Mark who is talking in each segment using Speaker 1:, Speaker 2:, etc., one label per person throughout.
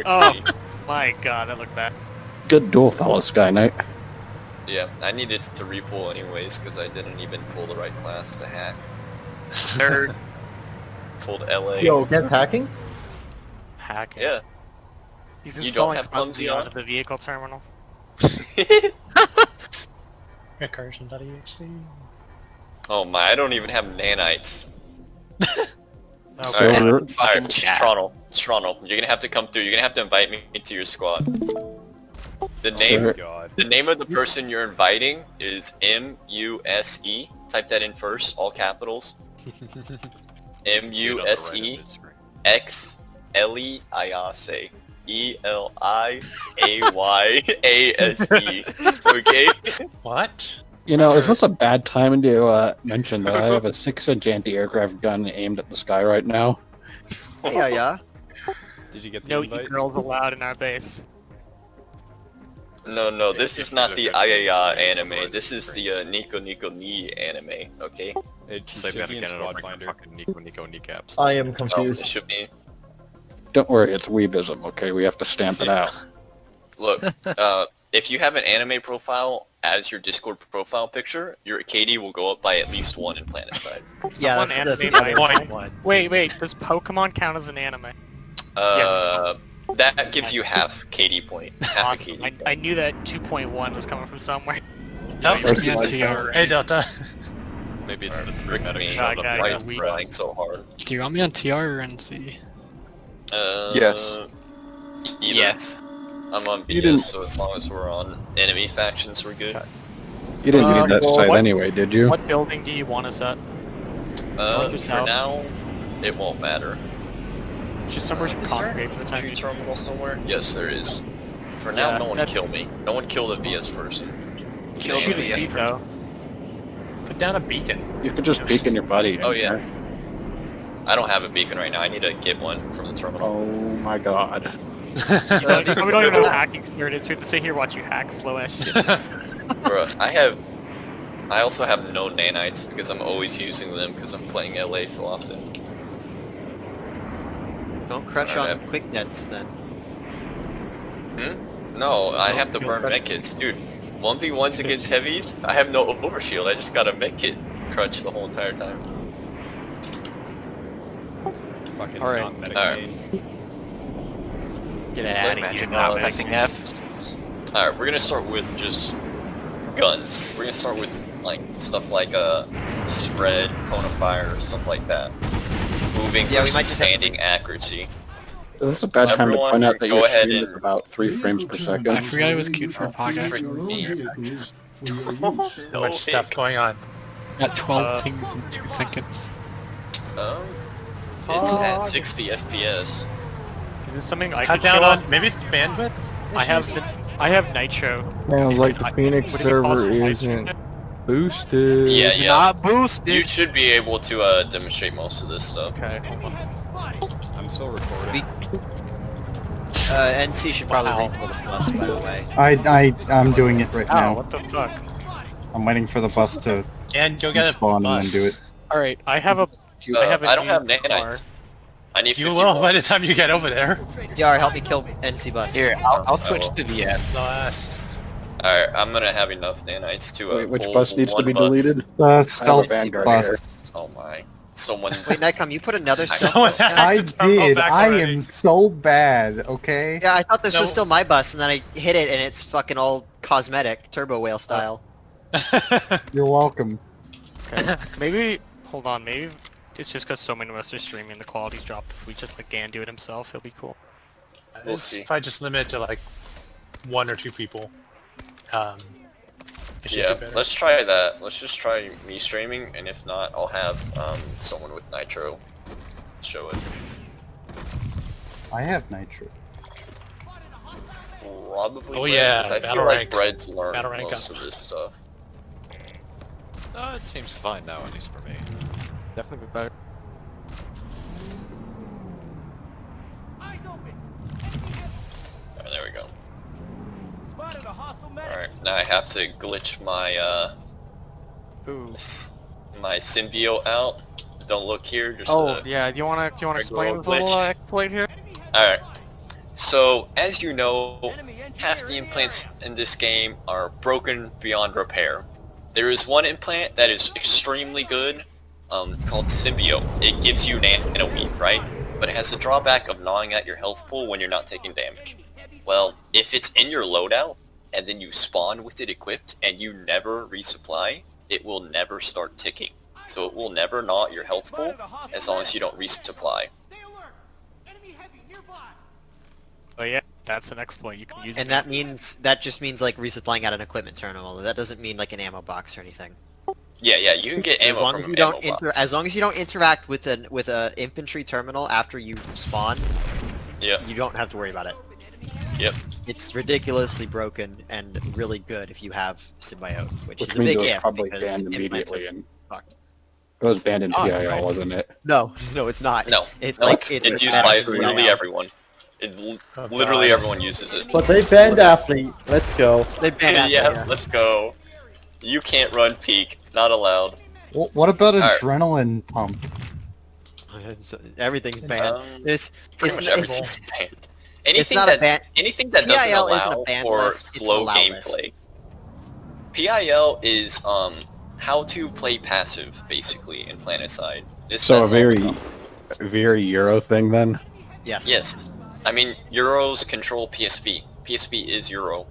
Speaker 1: Oh my god, that looked bad.
Speaker 2: Good duel, fellow Sky Knight.
Speaker 3: Yeah, I needed to repull anyways because I didn't even pull the right class to hack.
Speaker 1: Third.
Speaker 3: Pulled LA.
Speaker 4: Yo, get hacking?
Speaker 1: Hacking.
Speaker 3: Yeah.
Speaker 1: He's
Speaker 3: You don't
Speaker 1: installing
Speaker 3: have
Speaker 1: clumsy
Speaker 3: clumsy on?
Speaker 1: onto the vehicle terminal.
Speaker 5: Recursion.exe.
Speaker 3: Oh my, I don't even have nanites.
Speaker 1: Okay.
Speaker 3: Alright,
Speaker 2: Fucking
Speaker 3: chat. Toronto, you're gonna have to come through. You're gonna have to invite me to your squad. The name,
Speaker 2: Sure.
Speaker 3: the name of the person you're inviting is M-U-S-E. Type that in first, all capitals. M-U-S-E-X-L-E-I-A-S-E. E-L-I-A-Y-A-S-E. Okay?
Speaker 5: What?
Speaker 2: You know, is this a bad time to mention that I have a 6-inch anti-aircraft gun aimed at the sky right now?
Speaker 4: Yeah.
Speaker 6: Did you get the
Speaker 1: No
Speaker 6: invite?
Speaker 1: e-girls allowed in our base.
Speaker 3: No, this is not the Ayaya anime. This is the Nico Ni anime, okay?
Speaker 6: It
Speaker 7: Just like
Speaker 6: should
Speaker 7: that
Speaker 6: be in
Speaker 7: again,
Speaker 6: Squad
Speaker 7: it'll bring
Speaker 6: Finder.
Speaker 7: fucking Nico kneecaps.
Speaker 4: I am
Speaker 3: Oh,
Speaker 4: confused.
Speaker 3: it should be.
Speaker 2: Don't worry, it's weebism, okay? We have to stamp it out.
Speaker 3: Look, if you have an anime profile as your Discord profile picture, your KD will go up by at least 1 in Planetside.
Speaker 4: Yeah,
Speaker 1: Someone
Speaker 4: that's
Speaker 1: anime
Speaker 4: the
Speaker 1: my
Speaker 4: point.
Speaker 1: one. Wait, does Pokemon count as an anime?
Speaker 3: That gives you half KD point. Half a
Speaker 1: Awesome.
Speaker 3: KD.
Speaker 1: I knew that 2.1 was coming from somewhere.
Speaker 5: Nope.
Speaker 2: First
Speaker 5: Yeah,
Speaker 2: like-
Speaker 5: TR. Hey, Delta.
Speaker 7: Maybe it's the
Speaker 3: Frick
Speaker 7: 3 medic
Speaker 3: me.
Speaker 7: showed
Speaker 1: Okay,
Speaker 7: up.
Speaker 3: Why
Speaker 1: yeah,
Speaker 3: is
Speaker 1: we-
Speaker 3: trying so hard?
Speaker 8: Do you want me on TR or NC?
Speaker 2: Yes.
Speaker 3: Either.
Speaker 7: Yes.
Speaker 3: I'm on
Speaker 2: You
Speaker 3: BS,
Speaker 2: didn't-
Speaker 3: so as long as we're on enemy factions, we're good.
Speaker 2: You didn't need that
Speaker 1: well,
Speaker 2: site
Speaker 1: what-
Speaker 2: anyway, did you?
Speaker 1: What building do you want us at? North or
Speaker 3: For
Speaker 1: south?
Speaker 3: now, it won't matter.
Speaker 1: Just somewhere you
Speaker 3: Is there
Speaker 1: congregate for the time
Speaker 3: a
Speaker 1: being.
Speaker 3: terminal somewhere? Yes, there is. For now,
Speaker 1: Yeah,
Speaker 3: no one
Speaker 1: that's-
Speaker 3: kill me. No one kill the VS person.
Speaker 7: Kill
Speaker 1: Shoot
Speaker 7: the
Speaker 1: a
Speaker 7: VS
Speaker 1: sheep,
Speaker 7: person.
Speaker 1: though.
Speaker 5: Put down a beacon.
Speaker 2: You could just beacon your buddy.
Speaker 3: Oh yeah. I don't have a beacon right now. I need to get one from the terminal.
Speaker 2: Oh my god.
Speaker 1: We don't even know hacking started, so we have to sit here watch you hack slow ass shit.
Speaker 3: Bruh, I also have no nanites because I'm always using them because I'm playing LA so often.
Speaker 4: Don't crutch on
Speaker 3: Alright.
Speaker 4: the quick nets then.
Speaker 3: No, I
Speaker 4: No,
Speaker 3: have to
Speaker 4: no
Speaker 3: burn
Speaker 4: pressure.
Speaker 3: medkits, dude. 1v1s against heavies, I have no overshield. I just got a medkit crutch the whole entire time.
Speaker 6: Fucking
Speaker 1: Alright.
Speaker 6: not medic
Speaker 3: Alright.
Speaker 6: main.
Speaker 1: Get out of here.
Speaker 7: Imagine not
Speaker 1: Novice.
Speaker 7: pressing F.
Speaker 3: Alright, we're gonna start with just guns. We're gonna start with like stuff like spread, cone of fire, stuff like that. Moving
Speaker 4: Yeah, we
Speaker 3: versus
Speaker 4: might just have-
Speaker 3: standing accuracy.
Speaker 2: Is this a bad time to
Speaker 3: Everyone,
Speaker 2: point out that
Speaker 3: go
Speaker 2: your
Speaker 3: ahead
Speaker 2: stream
Speaker 3: and-
Speaker 2: is about 3 frames per
Speaker 8: I
Speaker 2: second?
Speaker 8: forgot it was cute for a podcast.
Speaker 5: So much stuff going on.
Speaker 8: Got 12 pings in 2 seconds.
Speaker 3: It's at 60 FPS.
Speaker 1: Is this something I
Speaker 5: Cut
Speaker 1: could show
Speaker 5: down
Speaker 1: on?
Speaker 5: on, maybe it's bandwidth?
Speaker 1: I have Nitro.
Speaker 9: Sounds like the Phoenix
Speaker 1: Would it be possible
Speaker 9: server
Speaker 1: I stream
Speaker 9: isn't
Speaker 1: it?
Speaker 9: boosted.
Speaker 3: Yeah.
Speaker 7: Not boosted.
Speaker 3: You should be able to demonstrate most of this stuff.
Speaker 1: Okay, hold on.
Speaker 6: I'm still recording.
Speaker 4: NC should probably refill the bus, by the way.
Speaker 10: I'm doing it right
Speaker 1: Ow,
Speaker 10: now.
Speaker 1: what the fuck?
Speaker 10: I'm waiting for the bus to
Speaker 5: And go get a
Speaker 10: spawn and
Speaker 5: bus.
Speaker 10: then do it.
Speaker 1: Alright, I have a
Speaker 3: I don't
Speaker 1: new
Speaker 3: have
Speaker 1: car.
Speaker 3: nanites. I need 50
Speaker 5: You will
Speaker 3: more.
Speaker 5: by the time you get over there.
Speaker 4: Yar, help me kill NC bus.
Speaker 7: Here, I'll switch to VS.
Speaker 5: Last.
Speaker 3: Alright, I'm gonna have enough nanites to
Speaker 2: Wait, which
Speaker 3: pull
Speaker 2: bus needs to
Speaker 3: one
Speaker 2: be
Speaker 3: bus.
Speaker 2: deleted?
Speaker 10: Stealth
Speaker 2: Vanguard
Speaker 10: bus.
Speaker 2: here.
Speaker 3: Oh my. Someone...
Speaker 4: Wait, Niccom, you put another
Speaker 5: Someone
Speaker 4: stealth bus down?
Speaker 10: I
Speaker 5: hacked the terminal
Speaker 10: did.
Speaker 5: back
Speaker 10: I
Speaker 5: already.
Speaker 10: am so bad, okay?
Speaker 4: Yeah, I thought this
Speaker 5: No.
Speaker 4: was still my bus, and then I hit it, and it's fucking all cosmetic, turbo whale style.
Speaker 10: You're welcome.
Speaker 1: Okay. Maybe, hold on, maybe it's just because so many of us are streaming, the quality's dropped. If we just let Gan do it himself, he'll be cool.
Speaker 3: We'll see.
Speaker 5: If I just limit it to like 1 or 2 people, it should
Speaker 3: Yeah,
Speaker 5: be better.
Speaker 3: let's try that. Let's just try me streaming, and if not, I'll have someone with Nitro show it.
Speaker 10: I have nitro.
Speaker 3: Probably.
Speaker 5: Oh,
Speaker 3: Brett,
Speaker 5: yeah,
Speaker 3: 'cause I
Speaker 5: battle
Speaker 3: feel like
Speaker 5: rank.
Speaker 3: Bread's learned
Speaker 5: Battle rank
Speaker 3: most
Speaker 5: up.
Speaker 3: of this stuff.
Speaker 7: It seems fine now, at least for me.
Speaker 1: Definitely be better.
Speaker 3: Alright, there we go. Alright, now I have to glitch my
Speaker 1: Ooh.
Speaker 3: my symbiote out. Don't look here, just
Speaker 1: Oh, yeah, do you wanna explain
Speaker 3: regular
Speaker 1: this little
Speaker 3: glitch.
Speaker 1: exploit here?
Speaker 3: Alright. So, as you know, half the implants in this game are broken beyond repair. There is one implant that is extremely good, called Symbiote. It gives you Nano Weave, right? But it has the drawback of gnawing at your health pool when you're not taking damage. Well, if it's in your loadout, and then you spawn with it equipped, and you never resupply, it will never start ticking. So it will never gnaw at your health pool, as long as you don't resupply.
Speaker 1: Oh yeah, that's an exploit. You can use
Speaker 4: And
Speaker 1: it.
Speaker 4: that just means like resupplying at an equipment terminal. That doesn't mean like an ammo box or anything.
Speaker 3: Yeah, you can get ammo
Speaker 4: As long
Speaker 3: from
Speaker 4: as
Speaker 3: an
Speaker 4: you don't
Speaker 3: ammo box.
Speaker 4: as long as you don't interact with a infantry terminal after you spawn,
Speaker 3: Yep.
Speaker 4: you don't have to worry about it.
Speaker 3: Yep.
Speaker 4: It's ridiculously broken and really good if you have Symbiote, which is a
Speaker 2: means
Speaker 4: big
Speaker 2: it was
Speaker 4: if
Speaker 2: probably
Speaker 4: because
Speaker 2: banned
Speaker 4: implants
Speaker 2: immediately
Speaker 4: are
Speaker 2: and
Speaker 4: fucked.
Speaker 2: it was banned in
Speaker 1: Oh,
Speaker 2: PIL,
Speaker 1: right.
Speaker 2: wasn't it?
Speaker 4: No, it's not.
Speaker 3: No.
Speaker 4: It's
Speaker 3: No,
Speaker 4: like
Speaker 3: it's used by
Speaker 4: automatically
Speaker 3: literally
Speaker 4: allowed.
Speaker 3: everyone. Literally everyone uses it.
Speaker 11: But they banned athlete. Let's go.
Speaker 4: They banned
Speaker 3: Yeah,
Speaker 4: that.
Speaker 3: let's go. You can't run peak. Not allowed.
Speaker 10: What about
Speaker 3: Alright.
Speaker 10: adrenaline pump?
Speaker 4: Everything's banned.
Speaker 3: Um,
Speaker 4: It's
Speaker 3: Pretty much
Speaker 4: it's,
Speaker 3: everything's banned.
Speaker 4: it's
Speaker 3: Anything
Speaker 4: not
Speaker 3: that
Speaker 4: a ban.
Speaker 3: anything that doesn't
Speaker 4: PIL isn't a
Speaker 3: allow
Speaker 4: ban
Speaker 3: for
Speaker 4: list, it's an
Speaker 3: slow
Speaker 4: allow list.
Speaker 3: gameplay. PIL is how to play passive basically in Planetside.
Speaker 2: So a
Speaker 3: That's all.
Speaker 2: very Euro thing then?
Speaker 4: Yes.
Speaker 3: Yes. I mean, Euros control PSP. PSP is Euro.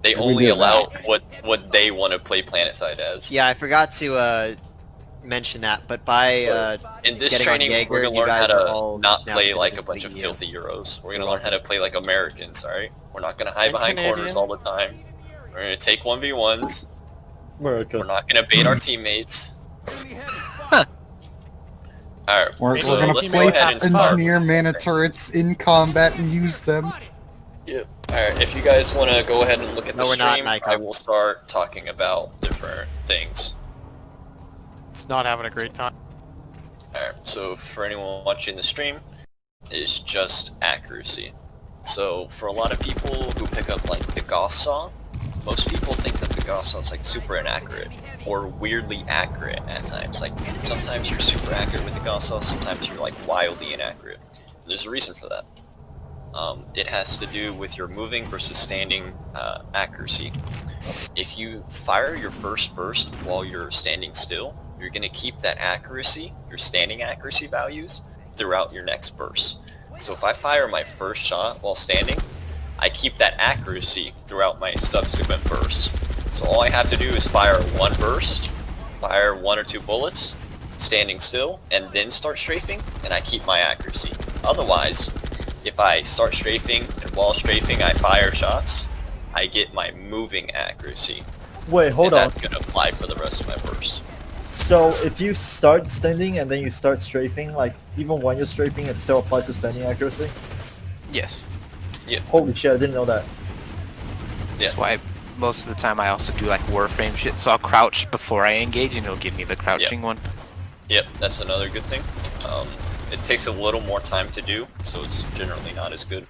Speaker 3: They
Speaker 2: We
Speaker 3: only
Speaker 2: knew
Speaker 3: allow
Speaker 2: that.
Speaker 3: what they want to play Planetside as.
Speaker 4: Yeah, I forgot to mention that, but by
Speaker 3: In this
Speaker 4: getting on
Speaker 3: training,
Speaker 4: Jaeger,
Speaker 3: we're gonna
Speaker 4: you
Speaker 3: learn how
Speaker 4: guys are
Speaker 3: to
Speaker 4: all
Speaker 3: not
Speaker 4: now
Speaker 3: play like a bunch
Speaker 4: specifically
Speaker 3: of
Speaker 4: EU.
Speaker 3: filthy Euros. We're gonna learn how to play like Americans, alright? We're not gonna hide
Speaker 1: And
Speaker 3: behind corners
Speaker 1: Canadians.
Speaker 3: all the time. We're gonna take 1v1s.
Speaker 11: America.
Speaker 3: We're not gonna bait our teammates. Alright,
Speaker 10: We're
Speaker 3: so
Speaker 10: gonna
Speaker 3: let's go
Speaker 10: place
Speaker 3: ahead and start.
Speaker 10: engineer mana turrets in combat and use them.
Speaker 3: Yep. Alright, if you guys want to go ahead and look at the
Speaker 4: No, we're not,
Speaker 3: stream,
Speaker 4: Niccom.
Speaker 3: I will start talking about different things.
Speaker 1: It's not having a great time.
Speaker 3: Alright, so for anyone watching the stream, it's just accuracy. So for a lot of people who pick up like the Gauss saw, most people think that the Gauss saw is like super inaccurate, or weirdly accurate at times. Like sometimes you're super accurate with the Gauss saw, sometimes you're like wildly inaccurate. And there's a reason for that. It has to do with your moving versus standing accuracy. If you fire your first burst while you're standing still, you're going to keep that accuracy, your standing accuracy values, throughout your next burst. So if I fire my first shot while standing, I keep that accuracy throughout my subsequent bursts. So all I have to do is fire one burst, fire 1 or 2 bullets, standing still, and then start strafing, and I keep my accuracy. Otherwise, if I start strafing, and while strafing I fire shots, I get my moving accuracy.
Speaker 11: Wait, hold
Speaker 3: and
Speaker 11: on.
Speaker 3: that's going to apply for the rest of my bursts.
Speaker 11: So if you start standing and then you start strafing, like even when you're strafing, it still applies to standing accuracy?
Speaker 7: Yes.
Speaker 11: Holy shit, I didn't know that.
Speaker 7: That's why most of the time I also do like Warframe shit, so I'll crouch before I engage and it'll give me the crouching one.
Speaker 3: Yep, that's another good thing. It takes a little more time to do, so it's generally not as good.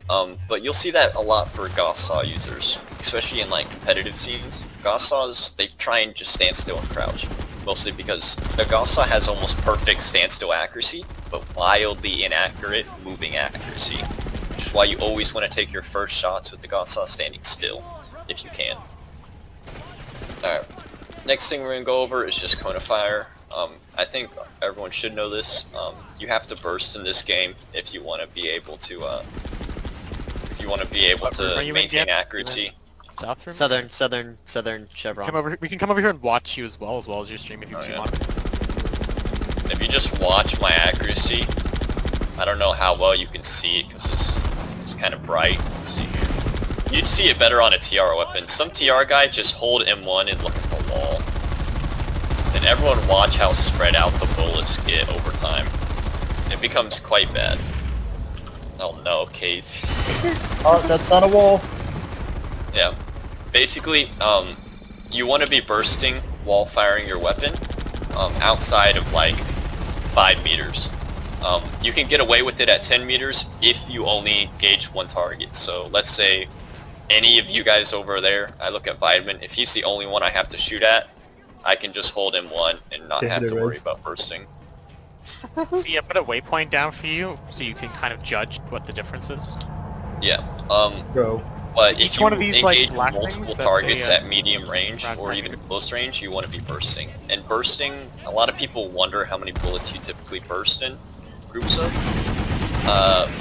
Speaker 3: But you'll see that a lot for Gauss Saw users, especially in like competitive scenes. Gauss Saws, they try and just stand still and crouch, mostly because the Gauss Saw has almost perfect standstill accuracy, but wildly inaccurate moving accuracy, which is why you always want to take your first shots with the Gauss Saw standing still, if you can. Alright, next thing we're going to go over is just cone of fire. I think everyone should know this. You have to burst in this game if you want to be able to
Speaker 1: Are you in
Speaker 3: maintain
Speaker 1: yet?
Speaker 3: accuracy.
Speaker 1: South room?
Speaker 4: Southern chevron.
Speaker 1: Come over. We can come over here and watch you as well as your stream if you
Speaker 3: Oh,
Speaker 1: two
Speaker 3: yeah.
Speaker 1: want.
Speaker 3: If you just watch my accuracy, I don't know how well you can see it because it's kind of bright. Let's see here. You'd see it better on a TR weapon. Some TR guy just hold M1 and look at the wall. And everyone watch how spread out the bullets get over time. It becomes quite bad. Oh no, Kate.
Speaker 11: Oh, that's not a wall.
Speaker 3: Yeah. Basically, you want to be bursting while firing your weapon outside of like 5 meters. You can get away with it at 10 meters if you only engage one target. So let's say any of you guys over there, I look at Vitamin, if he's the only one I have to shoot at, I can just hold him one and not
Speaker 11: Okay,
Speaker 3: have to
Speaker 11: there
Speaker 3: worry
Speaker 11: is.
Speaker 3: about bursting.
Speaker 1: See, I put a waypoint down for you, so you can kind of judge what the difference is.
Speaker 3: Yeah.
Speaker 11: Bro.
Speaker 3: But
Speaker 1: Each
Speaker 3: if you
Speaker 1: one of these, like,
Speaker 3: engage
Speaker 1: black
Speaker 3: multiple
Speaker 1: things, that's
Speaker 3: targets
Speaker 1: a,
Speaker 3: at medium range
Speaker 1: round
Speaker 3: or
Speaker 1: time.
Speaker 3: even close range, you want to be bursting. And bursting, a lot of people wonder how many bullets you typically burst in groups of.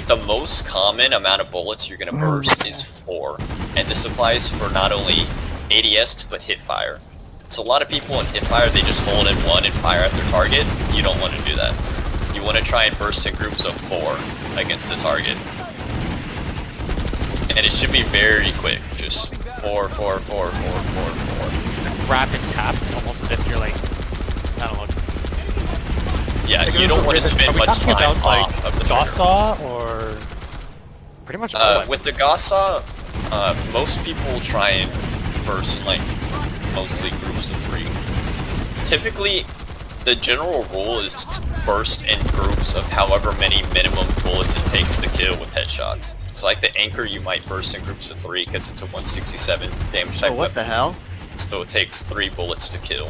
Speaker 3: The most common amount of bullets you're going to burst is 4. And this applies for not only ADS, but hip fire. So a lot of people in hip fire, they just hold in 1 and fire at their target. You don't want to do that. You want to try and burst in groups of 4 against the target. And it should be very quick, just 4, 4, 4, 4, 4, 4.
Speaker 1: Rapid tap, almost as if you're like, I don't know.
Speaker 3: Yeah, you don't want to spend much time
Speaker 5: about, like,
Speaker 3: off of the
Speaker 5: Gauss
Speaker 3: trigger.
Speaker 5: saw or
Speaker 1: Pretty much all
Speaker 3: With the Gauss saw, most people try and burst in like mostly groups of 3. Typically, the general rule is to burst in groups of however many minimum bullets it takes to kill with headshots. So like the Anchor, you might burst in groups of 3 because it's a 167 damage type
Speaker 4: Oh, what the
Speaker 3: weapon.
Speaker 4: hell?
Speaker 3: So it takes 3 bullets to kill.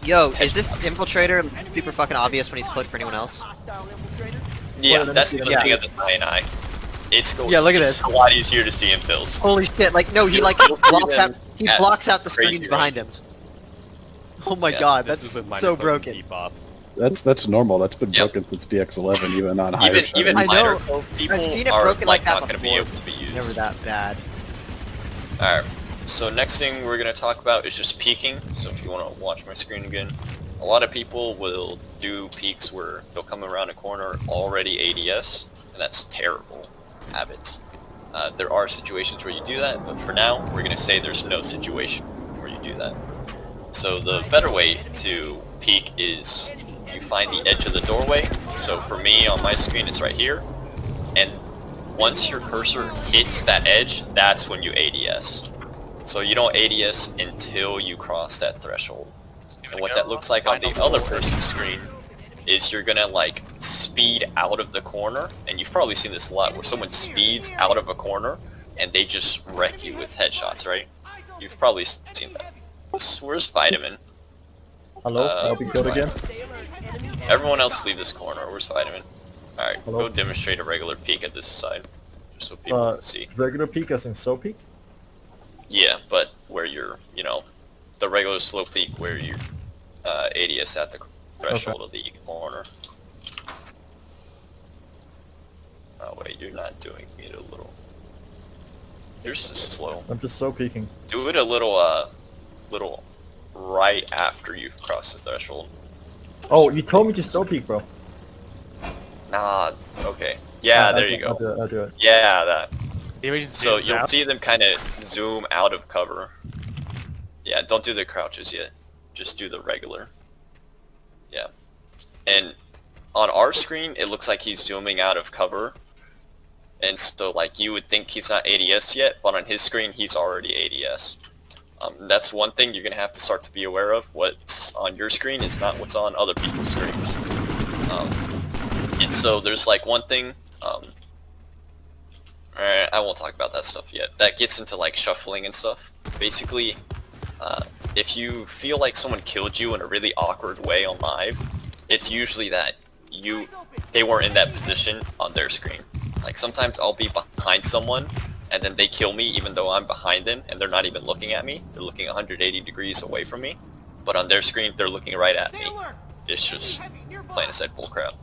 Speaker 4: Yo, is this
Speaker 3: Headshots.
Speaker 4: infiltrator super fucking obvious when he's clipped for anyone else?
Speaker 3: Yeah,
Speaker 11: Well,
Speaker 3: that's the
Speaker 11: then-
Speaker 3: other thing of the CNI. It's
Speaker 4: Yeah, look at
Speaker 3: it's
Speaker 4: this.
Speaker 3: a lot easier to see in fills.
Speaker 4: Holy shit! Like, no, he like
Speaker 3: You'll see
Speaker 4: blocks
Speaker 3: them
Speaker 4: out. He
Speaker 3: at
Speaker 4: blocks out the
Speaker 3: crazy
Speaker 4: screens behind him.
Speaker 3: ranges.
Speaker 4: Oh my
Speaker 3: Yeah,
Speaker 4: god,
Speaker 6: This
Speaker 4: that's
Speaker 6: is with my
Speaker 4: so
Speaker 6: fucking
Speaker 4: broken.
Speaker 6: Depop.
Speaker 2: That's normal. That's been
Speaker 3: Yep.
Speaker 2: broken since DX11, even on higher
Speaker 3: Even
Speaker 2: settings.
Speaker 4: I
Speaker 3: minor
Speaker 4: know.
Speaker 3: code people
Speaker 4: I've seen it
Speaker 3: are
Speaker 4: broken like that
Speaker 3: not going to be
Speaker 4: before.
Speaker 3: able to be used.
Speaker 4: Never that bad.
Speaker 3: Alright, so next thing we're going to talk about is just peeking. So if you want to watch my screen again, a lot of people will do peeks where they'll come around a corner already ADS, and that's terrible habits. There are situations where you do that, but for now, we're going to say there's no situation where you do that. So the better way to peek is you find the edge of the doorway. So for me, on my screen, it's right here. And once your cursor hits that edge, that's when you ADS. So you don't ADS until you cross that threshold. And what that looks like on the other person's screen is you're gonna like speed out of the corner, and you've probably seen this a lot, where someone speeds out of a corner and they just wreck you with headshots, right? You've probably seen that. Where's Vitamin?
Speaker 11: Hello? I'll be good again.
Speaker 3: Everyone else leave this corner. Where's Vitamin? Alright,
Speaker 11: Hello?
Speaker 3: go demonstrate a regular peek at this side, just so people can see.
Speaker 11: Regular peek as in slow peek?
Speaker 3: Yeah, but where you're, you know, the regular slow peek where you ADS at the threshold of the corner. Oh wait, you're not doing it a little. You're just slow.
Speaker 11: I'm just slow peeking.
Speaker 3: Do it a little, little right after you've crossed the threshold.
Speaker 11: Oh, you told me to slow peek, bro.
Speaker 3: Nah, okay. Yeah, there you
Speaker 11: I'll
Speaker 3: go.
Speaker 11: do it, I'll do it.
Speaker 3: Yeah, that.
Speaker 1: Maybe just
Speaker 3: So
Speaker 1: zooms
Speaker 3: you'll
Speaker 1: out.
Speaker 3: see them kind of zoom out of cover. Yeah, don't do the crouches yet. Just do the regular. Yeah. And on our screen, it looks like he's zooming out of cover. And so, like, you would think he's not ADS yet, but on his screen, he's already ADS. That's one thing you're going to have to start to be aware of. What's on your screen is not what's on other people's screens. And so there's, like, one thing... I won't talk about that stuff yet. That gets into like shuffling and stuff. Basically, if you feel like someone killed you in a really awkward way on live, it's usually that they weren't in that position on their screen. Like sometimes I'll be behind someone and then they kill me even though I'm behind them and they're not even looking at me. They're looking 180 degrees away from me, but on their screen they're looking right at me. It's just Planetside bullcrap.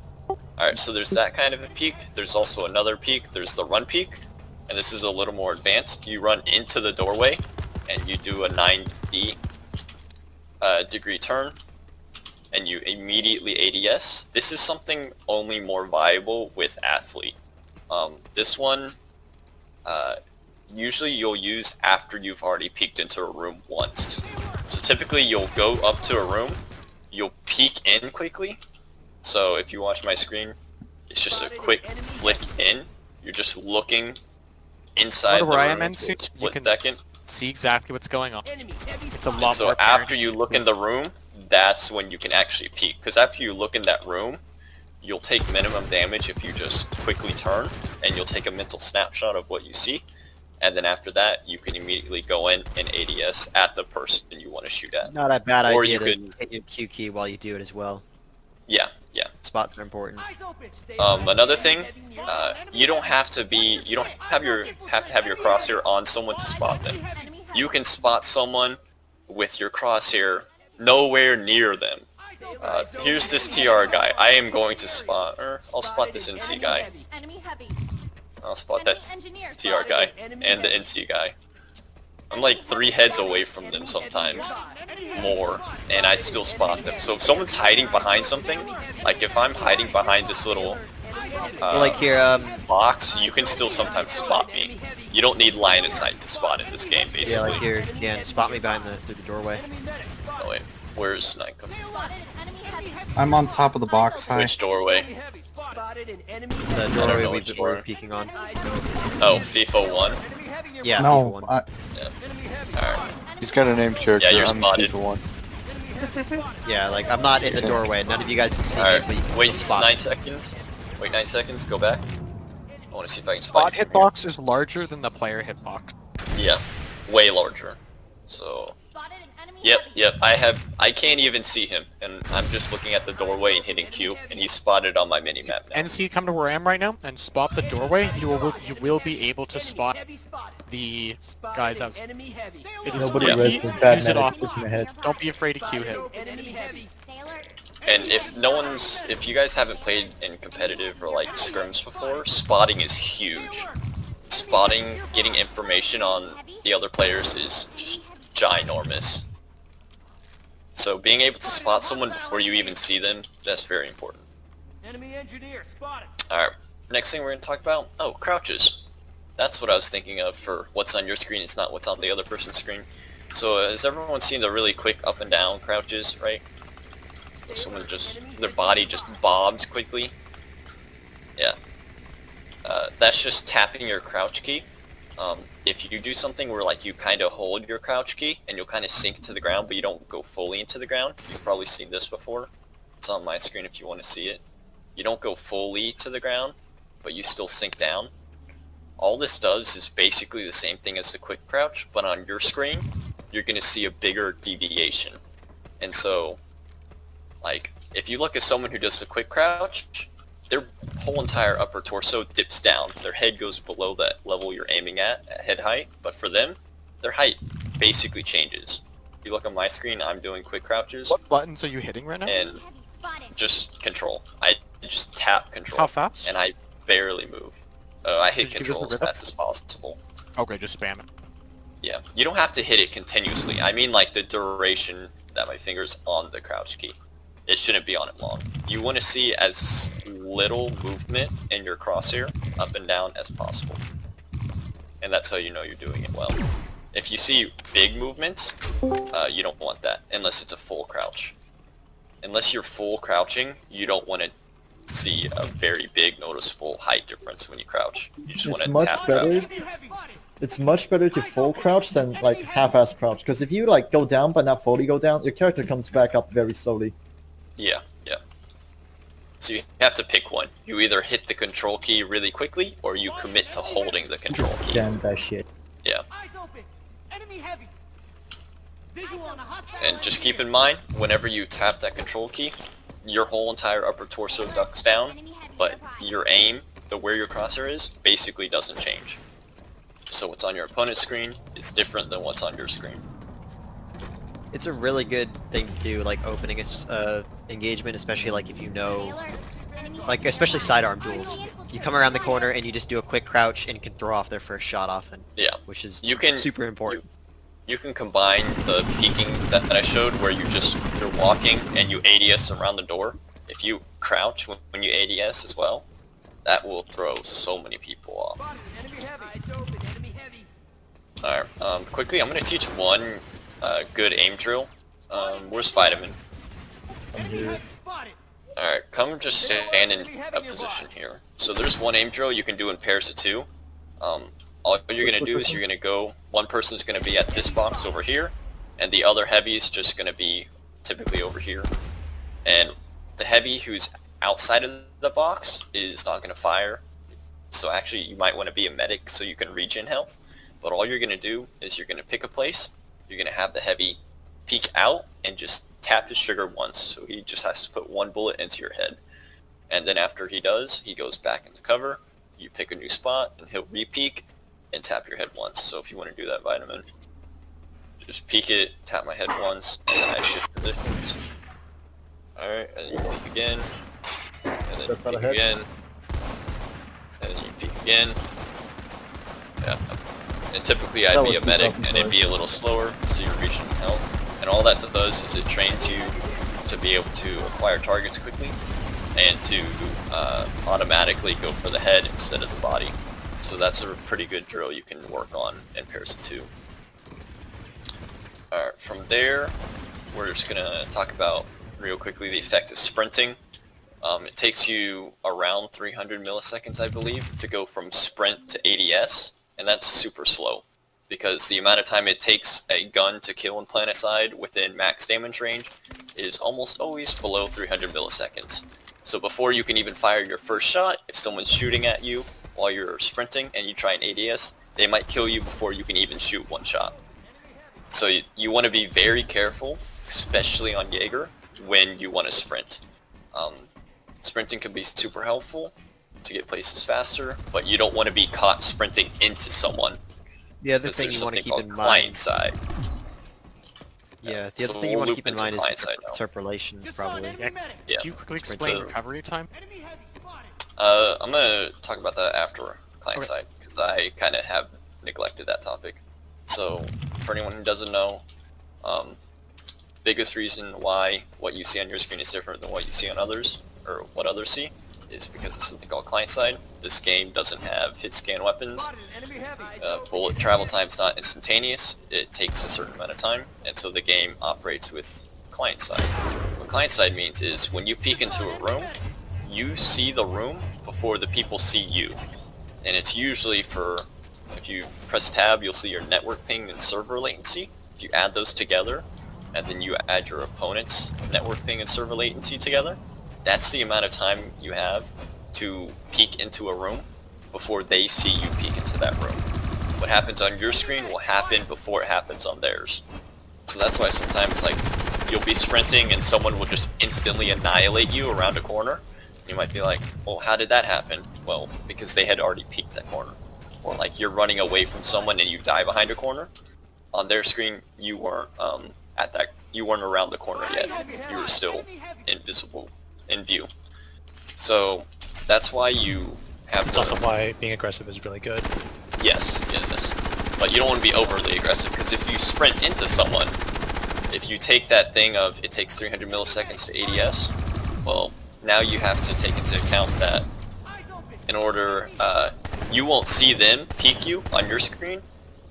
Speaker 3: Alright, so there's that kind of a peek. There's also another peek. There's the run peek. And this is a little more advanced. You run into the doorway and you do a 90 degree turn and you immediately ADS. This is something only more viable with Athlete. This one, usually you'll use after you've already peeked into a room once. So typically you'll go up to a room, you'll peek in quickly. So if you watch my screen, it's just a quick flick in. You're just looking inside the
Speaker 1: Where I am
Speaker 3: room
Speaker 1: in
Speaker 3: for
Speaker 1: soon,
Speaker 3: a
Speaker 1: you
Speaker 3: split
Speaker 1: can
Speaker 3: second.
Speaker 1: see exactly what's going on. It's a
Speaker 3: And
Speaker 1: lot
Speaker 3: so
Speaker 1: more
Speaker 3: after
Speaker 1: apparent.
Speaker 3: you look in the room, that's when you can actually peek. Because after you look in that room, you'll take minimum damage if you just quickly turn, and you'll take a mental snapshot of what you see. And then after that, you can immediately go in and ADS at the person you want to shoot at.
Speaker 4: Not a bad
Speaker 3: Or
Speaker 4: idea
Speaker 3: you
Speaker 4: to
Speaker 3: could-
Speaker 4: hit your Q key while you do it as well.
Speaker 3: Yeah, Yeah.
Speaker 4: Spots are important.
Speaker 3: Another thing, you don't have to have your crosshair on someone to spot them. You can spot someone with your crosshair nowhere near them. Here's this TR guy. I am going to spot, or I'll spot this NC guy. I'll spot that TR guy and the NC guy. I'm like 3 heads away from them sometimes, more, and I still spot them. So if someone's hiding behind something, like if I'm hiding behind this little
Speaker 4: like here,
Speaker 3: box, you can still sometimes spot me. You don't need line of sight to spot in this game, basically.
Speaker 4: yeah, like here, you can spot me behind through the doorway.
Speaker 3: Oh wait, where's Niccom?
Speaker 10: I'm on top of the box. Hi.
Speaker 3: Which doorway?
Speaker 4: The doorway
Speaker 3: know which
Speaker 4: we're
Speaker 3: door.
Speaker 4: peeking on.
Speaker 3: Oh, FIFA 1?
Speaker 4: Yeah,
Speaker 10: No,
Speaker 4: people one.
Speaker 3: Alright.
Speaker 9: He's got a named character.
Speaker 3: Yeah, you're
Speaker 9: I'm
Speaker 3: spotted.
Speaker 9: FIFA 1.
Speaker 4: Yeah, like I'm not in the doorway. None of you guys can see me,
Speaker 3: Alright,
Speaker 4: but you can
Speaker 3: wait
Speaker 4: still spot
Speaker 3: 9
Speaker 4: me.
Speaker 3: seconds. Wait 9 seconds, go back. I want to see if I can
Speaker 1: Spot
Speaker 3: spot you from
Speaker 1: hitbox is larger than the player hitbox.
Speaker 3: here. Yeah, way larger. So, yep, I can't even see him, and I'm just looking at the doorway and hitting Q, and he's spotted on my mini-map now.
Speaker 1: NC, come to where I am right now and spot the doorway. You will be able to spot the guys out. It is
Speaker 11: Nobody
Speaker 3: Yeah.
Speaker 11: read the bad
Speaker 1: Use it off.
Speaker 11: medic in my head.
Speaker 1: Don't be afraid to Q hit.
Speaker 3: And if you guys haven't played in competitive or like scrims before, spotting is huge. Spotting, getting information on the other players is just ginormous. So being able to spot someone before you even see them, that's very important. Alright, next thing we're going to talk about, crouches. That's what I was thinking of for what's on your screen, it's not what's on the other person's screen. So has everyone seen the really quick up and down crouches, right? Where someone their body just bobs quickly. Yeah. That's just tapping your crouch key. If you do something where like you kind of hold your crouch key and you'll kind of sink to the ground but you don't go fully into the ground, you've probably seen this before. It's on my screen if you want to see it. You don't go fully to the ground, but you still sink down. All this does is basically the same thing as the quick crouch, but on your screen, you're going to see a bigger deviation. And so, like, if you look at someone who does the quick crouch, their whole entire upper torso dips down. Their head goes below that level you're aiming at head height, but for them, their height basically changes. If you look on my screen, I'm doing quick crouches,
Speaker 1: What buttons are you hitting right now?
Speaker 3: and just control. I just tap control.
Speaker 1: How fast?
Speaker 3: And I barely move. I hit
Speaker 1: Did you give us
Speaker 3: control
Speaker 1: the
Speaker 3: as
Speaker 1: rhythm?
Speaker 3: fast as possible.
Speaker 1: Okay, just spam it.
Speaker 3: Yeah, you don't have to hit it continuously. I mean like the duration that my finger's on the crouch key. It shouldn't be on it long. You want to see as little movement in your crosshair up and down as possible. And that's how you know you're doing it well. If you see big movements, you don't want that unless it's a full crouch. Unless you're full crouching, you don't want to see a very big noticeable height difference when you crouch. You just want
Speaker 11: It's
Speaker 3: to
Speaker 11: much
Speaker 3: tap
Speaker 11: better.
Speaker 3: crouch.
Speaker 11: It's much better to full crouch than like half-ass crouch. Because if you like go down but not fully go down, your character comes back up very slowly.
Speaker 3: Yeah. So you have to pick one. You either hit the control key really quickly, or you commit to holding the control key.
Speaker 11: Damn that shit.
Speaker 3: Yeah. And just keep in mind, whenever you tap that control key, your whole entire upper torso ducks down, but your aim, where your crosshair is, basically doesn't change. So what's on your opponent's screen is different than what's on your screen.
Speaker 4: It's a really good thing to do, like opening a engagement, especially like if you know, like especially sidearm duels. You come around the corner and you just do a quick crouch and can throw off their first shot often.
Speaker 3: Yeah.
Speaker 4: Which is
Speaker 3: You can-
Speaker 4: super important.
Speaker 3: You can combine the peeking that I showed where you're walking and you ADS around the door. If you crouch when you ADS as well, that will throw so many people off. Alright, quickly I'm going to teach one good aim drill. Where's Vitamin? Alright, come just stand in a position here. So there's one aim drill you can do in pairs of two. All you're going to do is you're going to go, one person's going to be at this box over here, and the other heavy is just going to be typically over here. And the heavy who's outside of the box is not going to fire. So actually you might want to be a medic so you can regen health. But all you're going to do is you're going to pick a place, you're going to have the heavy peek out and just tap his trigger once, so he just has to put one bullet into your head. And then after he does, he goes back into cover, you pick a new spot, and he'll re-peek and tap your head once. So if you want to do that, Vitamin, just peek it, tap my head once, and then I shift positions. Alright, and then you peek again, and then you peek again, and then you peek again. Yeah. And typically I'd be a medic, and it'd be a little slower, so you're reaching health. And all that does is it trains you to be able to acquire targets quickly, and to automatically go for the head instead of the body. So that's a pretty good drill you can work on in pairs of 2. Alright, from there, we're just going to talk about real quickly the effect of sprinting. It takes you around 300 milliseconds, I believe, to go from sprint to ADS, and that's super slow, because the amount of time it takes a gun to kill in Planetside within max damage range is almost always below 300 milliseconds. So before you can even fire your first shot, if someone's shooting at you while you're sprinting and you try an ADS, they might kill you before you can even shoot one shot. So you want to be very careful, especially on Jaeger, when you want to sprint. Sprinting can be super helpful to get places faster, but you don't want to be caught sprinting into someone.
Speaker 4: The other thing you want to keep in mind...
Speaker 3: Side.
Speaker 4: Yeah, the other thing you want to keep in mind is interpolation, probably.
Speaker 1: Yeah. Could you quickly explain recovery time?
Speaker 3: I'm gonna talk about that after client side, because I kind of have neglected that topic. So, for anyone who doesn't know, biggest reason why what you see on your screen is different than what you see on others, or what others see, is because of something called client side. This game doesn't have hit scan weapons. Bullet travel time is not instantaneous. It takes a certain amount of time, and so the game operates with client side. What client side means is when you peek into a room, you see the room before the people see you. And it's usually for, if you press tab, you'll see your network ping and server latency. If you add those together, and then you add your opponent's network ping and server latency together, that's the amount of time you have to peek into a room before they see you peek into that room. What happens on your screen will happen before it happens on theirs. So that's why sometimes, like, you'll be sprinting and someone will just instantly annihilate you around a corner. You might be like, well, how did that happen? Well, because they had already peeked that corner. Or like you're running away from someone and you die behind a corner. On their screen, you weren't you weren't around the corner yet. You were still invisible in view. So that's why you have
Speaker 5: That's also why being aggressive is really good.
Speaker 3: Yes. But you don't want to be overly aggressive, because if you sprint into someone, if you take that thing of it takes 300 milliseconds to ADS, well, now you have to take into account that in order, you won't see them peek you on your screen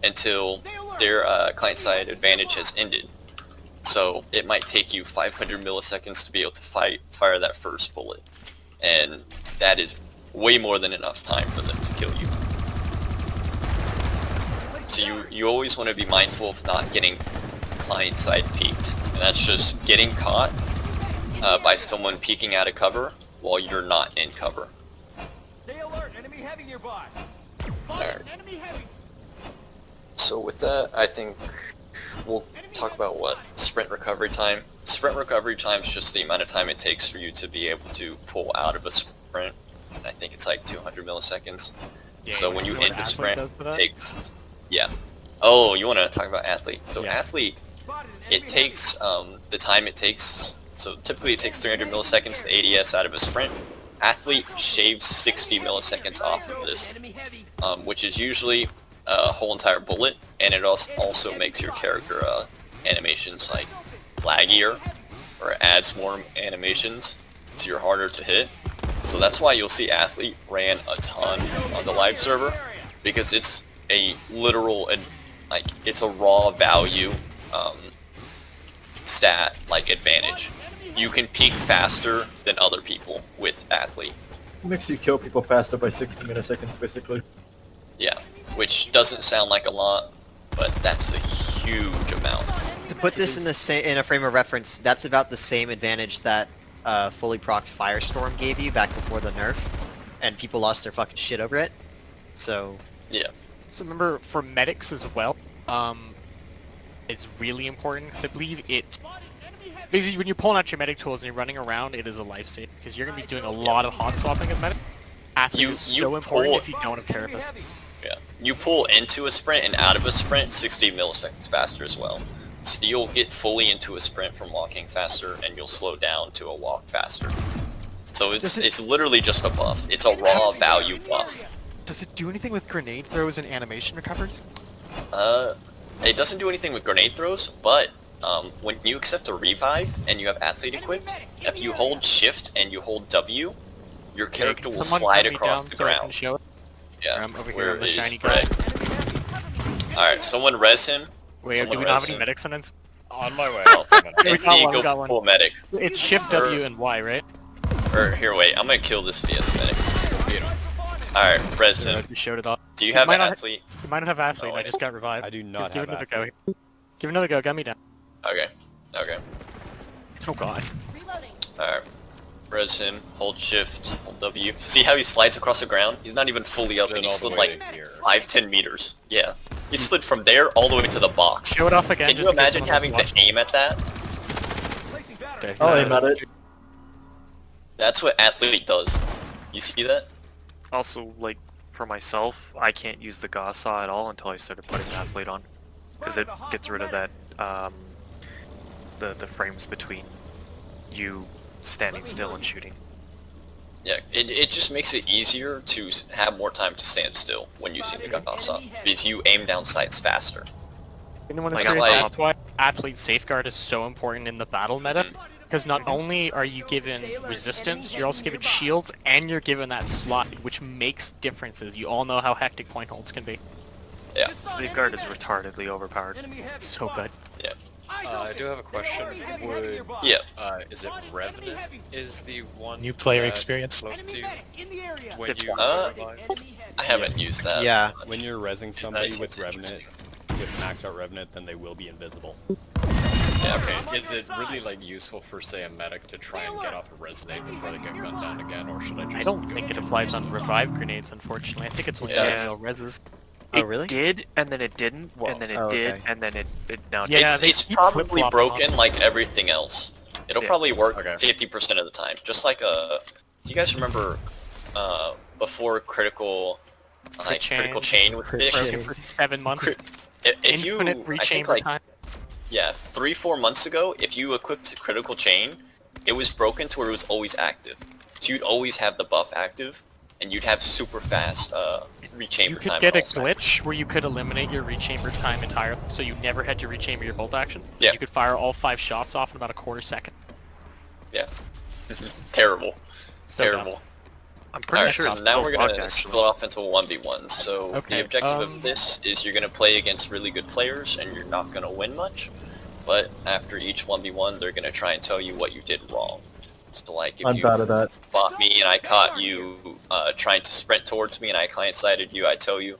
Speaker 3: until their client-side advantage has ended. So it might take you 500 milliseconds to be able to fire that first bullet, and that is way more than enough time for them to kill you. So you always want to be mindful of not getting client-side peeked, and that's just getting caught by someone peeking out of cover while you're not in cover.
Speaker 12: Stay alert, enemy heavy nearby.
Speaker 3: Alright. So with that, I think we'll talk about what sprint recovery time. Sprint recovery time is just the amount of time it takes for you to be able to pull out of a sprint. And I think it's like 200 milliseconds. Yeah, so when you end the sprint, it takes... Yeah. Oh, you want to talk about athlete. So athlete, it takes the time it takes. So typically it takes 300 milliseconds to ADS out of a sprint. Athlete shaves 60 milliseconds off of this, which is usually a whole entire bullet, and it also makes your character animations like laggier, or adds more animations, so you're harder to hit. So that's why you'll see athlete ran a ton on the live server, because it's a literal, like, it's a raw value stat, like, advantage. You can peak faster than other people with athlete.
Speaker 11: Makes you kill people faster by 60 milliseconds, basically.
Speaker 3: Yeah, which doesn't sound like a lot, but that's a huge amount.
Speaker 4: To put this in a frame of reference, that's about the same advantage that fully procced Firestorm gave you back before the nerf, and people lost their fucking shit over it. So
Speaker 3: yeah.
Speaker 1: So remember, for medics as well, it's really important, because I believe it Basically, when you're pulling out your medic tools and you're running around, it is a lifesaver because you're gonna be doing a lot of hot swapping as medic. Athlete is so important if you don't have carapace.
Speaker 3: Yeah, you pull into a sprint and out of a sprint 60 milliseconds faster as well. So you'll get fully into a sprint from walking faster, and you'll slow down to a walk faster. So it's literally just a buff. It's a raw value buff.
Speaker 1: Does it do anything with grenade throws and animation recoveries?
Speaker 3: It doesn't do anything with grenade throws, but when you accept a revive and you have athlete equipped, if you hold shift and you hold W, your character will slide across the ground. Yeah,
Speaker 1: I'm over here
Speaker 3: where
Speaker 1: on the
Speaker 3: it is
Speaker 1: shiny guy.
Speaker 3: spread. Alright, someone res him.
Speaker 1: Wait, do we not have any medics on us?
Speaker 6: On my way.
Speaker 3: Anthony, go pull medic.
Speaker 1: It's shift W and Y, right?
Speaker 3: Or here, wait, I'm gonna kill this VS medic. Alright, res him.
Speaker 1: You showed it off.
Speaker 3: Do you have an athlete?
Speaker 1: You might not have athlete, I just got revived.
Speaker 6: I do not
Speaker 1: Give
Speaker 6: have
Speaker 1: another
Speaker 6: athlete.
Speaker 1: go. Give another go, got me down.
Speaker 3: Okay, okay.
Speaker 1: Oh god.
Speaker 3: Alright. Res him, hold shift, hold W. See how he slides across the ground? He's not even fully up and he slid like 5-10 meters. Yeah. He slid from there all the way to the box.
Speaker 1: Show it off again.
Speaker 3: Can you imagine having to aim at that?
Speaker 1: Okay.
Speaker 11: I'll aim at it.
Speaker 3: That's what athlete does. You see that?
Speaker 13: Also, like, for myself, I can't use the Gauss saw at all until I started putting athlete on. Because it gets rid of that, the frames between you standing still and shooting.
Speaker 3: Yeah, it just makes it easier to have more time to stand still when using the Gauss saw, because you aim down sights faster.
Speaker 1: Anyone
Speaker 3: Like,
Speaker 1: is curious,
Speaker 3: like-
Speaker 1: that's why athlete safeguard is so important in the battle meta. Because not only are you given resistance, you're also given shields, and you're given that slide, which makes differences. You all know how hectic point holds can be.
Speaker 3: Yeah.
Speaker 13: Safeguard is retardedly overpowered.
Speaker 1: So good.
Speaker 3: Yeah.
Speaker 6: I do have a question. Would is it Revenant is the one
Speaker 5: New player
Speaker 6: that
Speaker 5: experience.
Speaker 6: float to when you
Speaker 3: I haven't used that.
Speaker 4: Yeah.
Speaker 6: when you're rezzing somebody with Revenant, with maxed out Revenant, then they will be invisible.
Speaker 3: Yeah.
Speaker 6: Okay, is it really like useful for say a medic to try and get off a resonate before they get gunned down again, or should I just?
Speaker 1: I don't think it applies on revive grenades, unfortunately. I think it's only
Speaker 3: Yeah.
Speaker 1: reses.
Speaker 4: Oh, really?
Speaker 13: It did, and then it didn't, and then it did,
Speaker 4: okay.
Speaker 13: and then it now it
Speaker 1: Yeah,
Speaker 13: did.
Speaker 1: they
Speaker 3: It's
Speaker 1: keep
Speaker 3: probably
Speaker 1: flip-flopping
Speaker 3: broken
Speaker 1: on.
Speaker 3: like everything else. It'll probably work
Speaker 6: Okay.
Speaker 3: 50% of the time. Just like do you guys remember before critical chain with fish?
Speaker 1: Broken for 7 months.
Speaker 3: If you,
Speaker 1: Infinite
Speaker 3: I think
Speaker 1: rechamber
Speaker 3: like,
Speaker 1: time.
Speaker 3: yeah, 3-4 months ago, if you equipped critical chain, it was broken to where it was always active. So you'd always have the buff active, and you'd have super fast rechamber
Speaker 1: You
Speaker 3: time.
Speaker 1: could get a
Speaker 3: also.
Speaker 1: glitch where you could eliminate your rechamber time entirely, so you never had to rechamber your bolt action.
Speaker 3: Yeah.
Speaker 1: You could fire all 5 shots off in about a quarter second.
Speaker 3: Yeah. Terrible.
Speaker 1: So
Speaker 3: Terrible.
Speaker 13: I'm pretty
Speaker 3: Alright,
Speaker 13: sure
Speaker 3: so
Speaker 13: it's
Speaker 3: now
Speaker 13: still
Speaker 3: we're
Speaker 13: bugged,
Speaker 3: gonna
Speaker 13: actually.
Speaker 3: split off into 1v1s. So
Speaker 1: Okay,
Speaker 3: the objective of this is you're gonna play against really good players and you're not gonna win much. But after each 1v1, they're gonna try and tell you what you did wrong. So like if
Speaker 11: I'm
Speaker 3: you
Speaker 11: bad at that.
Speaker 3: fought me and I caught you trying to sprint towards me and I client-sided you, I tell you,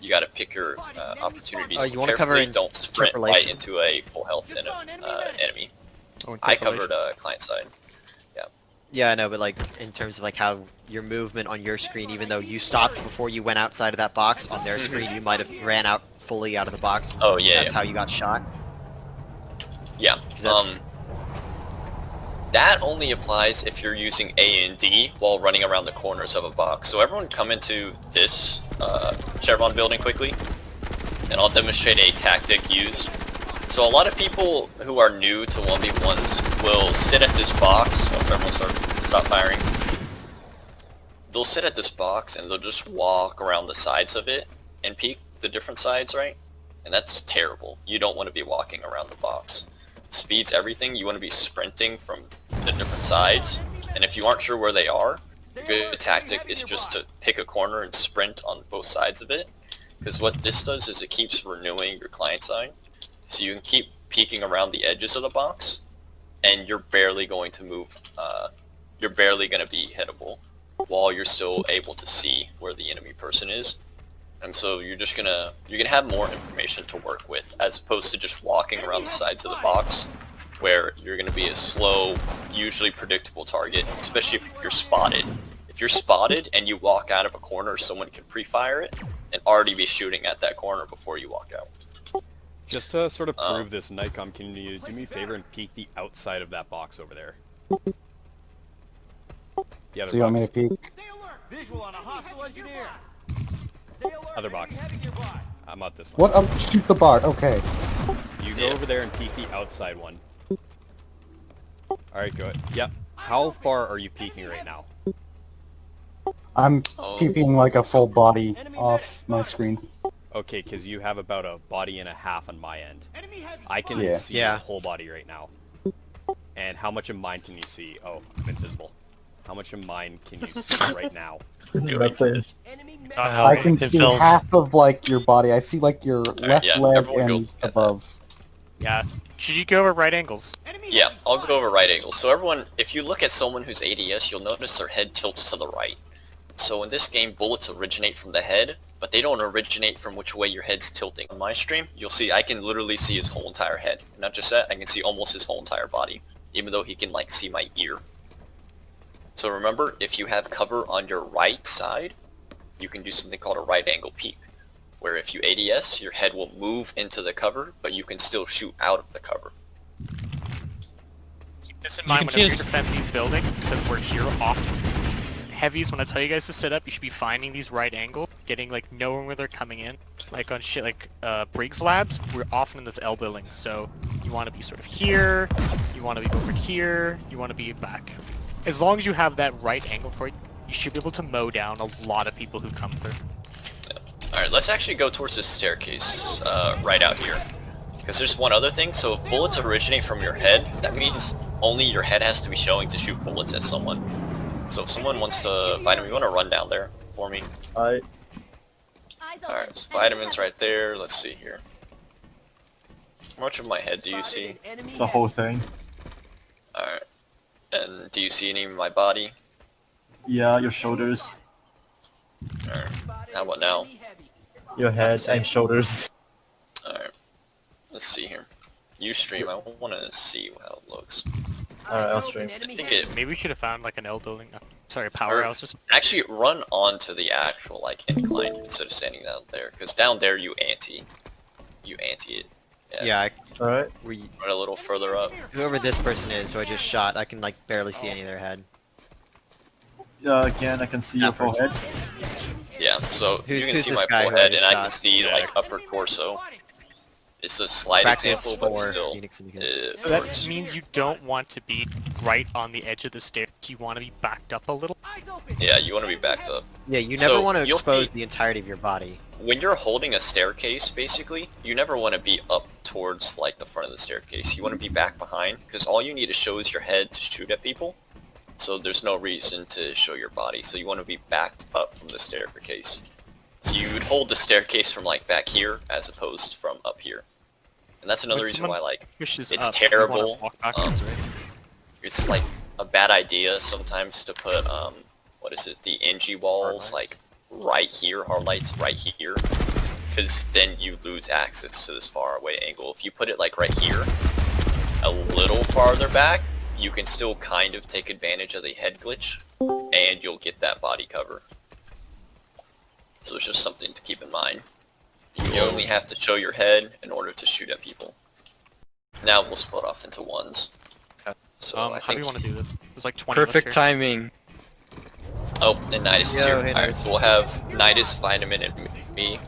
Speaker 3: you gotta pick your opportunities
Speaker 4: Oh, you wanna cover
Speaker 3: carefully.
Speaker 4: in
Speaker 3: Don't sprint right
Speaker 4: interpolation?
Speaker 3: into a full health enemy.
Speaker 1: Oh,
Speaker 3: I
Speaker 1: interpolation.
Speaker 3: covered client side.
Speaker 4: Yeah, I know, but like in terms of like how your movement on your screen, even though you stopped before you went outside of that box, on their screen you might have ran out fully out of the box.
Speaker 3: Oh yeah.
Speaker 4: That's how you got shot.
Speaker 3: Yeah.
Speaker 4: 'Cause that's-
Speaker 3: That only applies if you're using A and D while running around the corners of a box. So everyone come into this Chevron building quickly, and I'll demonstrate a tactic used. So a lot of people who are new to 1v1s will sit at this box. Oh, everyone stop firing. They'll sit at this box and they'll just walk around the sides of it and peek the different sides, right? And that's terrible. You don't want to be walking around the box. Speeds everything. You want to be sprinting from the different sides. And if you aren't sure where they are, a good tactic is just to pick a corner and sprint on both sides of it. Because what this does is it keeps renewing your client side. So you can keep peeking around the edges of the box, and you're barely going to move, you're barely going to be hittable, while you're still able to see where the enemy person is. And so you're gonna have more information to work with, as opposed to just walking around the sides of the box, where you're gonna be a slow, usually predictable target, especially if you're spotted. If you're spotted and you walk out of a corner, someone can pre-fire it, and already be shooting at that corner before you walk out.
Speaker 6: Just to sort of prove this, Niccom, can you do me a favor and peek the outside of that box over there? The other
Speaker 2: So you want me to
Speaker 6: box.
Speaker 2: peek?
Speaker 12: Visual on a hostile engineer.
Speaker 6: Other box. I'm out this
Speaker 10: What?
Speaker 6: one.
Speaker 10: Shoot the bar. Okay.
Speaker 6: You go over there and peek the outside one. Alright, go ahead. Yep. How far are you peeking right now?
Speaker 10: I'm keeping like a full body off my screen.
Speaker 6: Okay, because you have about a body and a half on my end. I can
Speaker 10: Yeah.
Speaker 6: see your whole body right now. And how much of mine can you see? Oh, I'm invisible. How much of mine can you see right now?
Speaker 10: I can see half of like your body. I see like your left
Speaker 3: yeah,
Speaker 10: leg
Speaker 3: everyone go
Speaker 10: and
Speaker 3: at
Speaker 10: above.
Speaker 1: Yeah. Should you go over right angles?
Speaker 3: Yeah, I'll go over right angles. So everyone, if you look at someone who's ADS, you'll notice their head tilts to the right. So in this game, bullets originate from the head, but they don't originate from which way your head's tilting. On my stream, you'll see I can literally see his whole entire head. Not just that, I can see almost his whole entire body, even though he can like see my ear. So remember, if you have cover on your right side, you can do something called a right angle peek, where if you ADS, your head will move into the cover, but you can still shoot out of the cover.
Speaker 1: Keep this in mind whenever you defend these buildings, because we're here often. Heavies, when I tell you guys to set up, you should be finding these right angles, getting like knowing where they're coming in. Like on shit like Briggs Labs, we're often in this L building, so you want to be sort of here, you want to be over here, you want to be back. As long as you have that right angle for it, you should be able to mow down a lot of people who come through.
Speaker 3: Alright, let's actually go towards this staircase right out here. Because there's one other thing, so if bullets originate from your head, that means only your head has to be showing to shoot bullets at someone. So if someone wants to, Vitamin, you want to run down there for me?
Speaker 11: Alright.
Speaker 3: Alright, so Vitamin's right there, let's see here. How much of my head do you see?
Speaker 11: The whole thing.
Speaker 3: Alright. And do you see any of my body?
Speaker 11: Yeah, your shoulders,
Speaker 3: Alright. How about now?
Speaker 11: your head and shoulders.
Speaker 3: Alright. Let's see here. You stream, I want to see how it looks.
Speaker 11: Alright, I'll stream.
Speaker 3: I think it...
Speaker 1: Maybe we should have found like an L building. Sorry, powerhouse or something.
Speaker 3: Actually, run onto the actual, like, incline instead of standing down there. Because down there you anti. You anti it.
Speaker 4: Yeah,
Speaker 11: Alright.
Speaker 3: Run a little further up.
Speaker 4: whoever this person is who I just shot, I can like barely see any of their head.
Speaker 11: Again, I can see your full head.
Speaker 3: Yeah, so you can
Speaker 4: who's
Speaker 3: see
Speaker 4: this
Speaker 3: my
Speaker 4: guy
Speaker 3: full
Speaker 4: who I
Speaker 3: head
Speaker 4: just
Speaker 3: and I can
Speaker 4: shot?
Speaker 3: see, like, upper torso. It's a slight
Speaker 4: Practice
Speaker 3: example, but
Speaker 4: for
Speaker 3: still,
Speaker 4: Phoenix and
Speaker 3: it
Speaker 1: So that
Speaker 3: works.
Speaker 1: means you don't want to be right on the edge of the stairs. You want to be backed up a little.
Speaker 3: Yeah, you want to be backed up.
Speaker 4: Yeah, you never
Speaker 3: So,
Speaker 4: want to
Speaker 3: you'll
Speaker 4: expose
Speaker 3: see-
Speaker 4: the entirety of your body.
Speaker 3: When you're holding a staircase, basically, you never want to be up towards, like, the front of the staircase. You want to be back behind, because all you need to show is your head to shoot at people. So there's no reason to show your body, so you want to be backed up from the staircase. So you would hold the staircase from, like, back here, as opposed from up here. And that's another
Speaker 1: When
Speaker 3: reason why,
Speaker 1: someone
Speaker 3: like,
Speaker 1: pushes
Speaker 3: it's
Speaker 1: up, you wanna
Speaker 3: terrible.
Speaker 1: walk backwards, right?
Speaker 3: It's, like, a bad idea sometimes to put, what is it, the NG walls, like, right here, hard lights right here. Because then you lose access to this far away angle. If you put it, like, right here, a little farther back, you can still kind of take advantage of the head glitch, and you'll get that body cover. So it's just something to keep in mind. You only have to show your head in order to shoot at people. Now we'll split off into ones. So I
Speaker 1: How do
Speaker 3: think...
Speaker 1: you want to do this? There's like 20 of us
Speaker 7: Perfect
Speaker 1: here.
Speaker 7: timing.
Speaker 3: Oh, and Nitus is
Speaker 4: Yo,
Speaker 3: here.
Speaker 4: hey,
Speaker 3: Alright,
Speaker 4: Nitus.
Speaker 3: so we'll have Nitus, Vitamin, and me.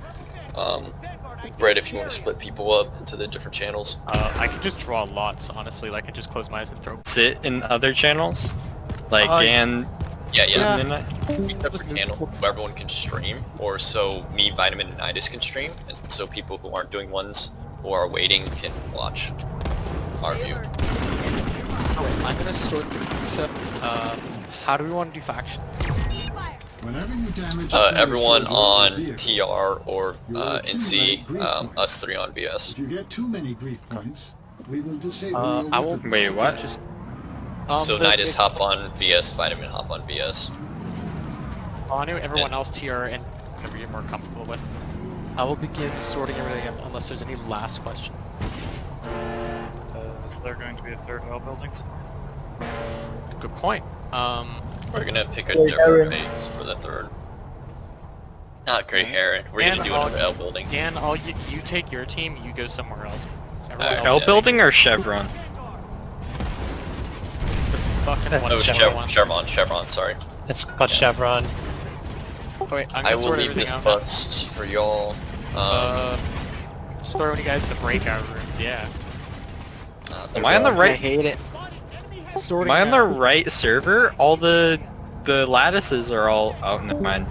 Speaker 3: Bread, if you want to split people up into the different channels.
Speaker 1: I can just draw lots, honestly. Like, I can just close my eyes and throw.
Speaker 7: Sit in other channels? Like Gan...
Speaker 3: Yeah.
Speaker 7: Midnight?
Speaker 3: We separate channel where everyone can stream, or so me, Vitamin, and Nitus can stream, and so people who aren't doing ones or are waiting can watch our view.
Speaker 8: I'm gonna sort through so how do we want to do factions?
Speaker 3: Everyone on TR or NC, us three on BS.
Speaker 14: If you get too many grief points, we will disable
Speaker 8: I will
Speaker 7: Wait, what?
Speaker 8: just
Speaker 3: So Nitus hop on VS, Vitamin hop on BS.
Speaker 1: On everyone else TR and whatever you're more comfortable with. I will begin sorting everything up unless there's any last question.
Speaker 5: Is there going to be a third L buildings?
Speaker 1: Good point.
Speaker 3: We're gonna pick a
Speaker 11: Wait,
Speaker 3: different
Speaker 11: Aaron.
Speaker 3: base for the third. Not Grey Heron. We're gonna do another L building.
Speaker 1: Dan, you take your team, you go somewhere else.
Speaker 15: L building or Chevron?
Speaker 3: Chevron, sorry.
Speaker 16: It's called Chevron.
Speaker 1: Oh, wait,
Speaker 3: I will leave this bus for y'all.
Speaker 1: Just throwing you guys into breakout rooms, yeah.
Speaker 15: Am I on the right?
Speaker 8: I hate it.
Speaker 15: Am I on the right server? All the lattices are all... Oh, never mind.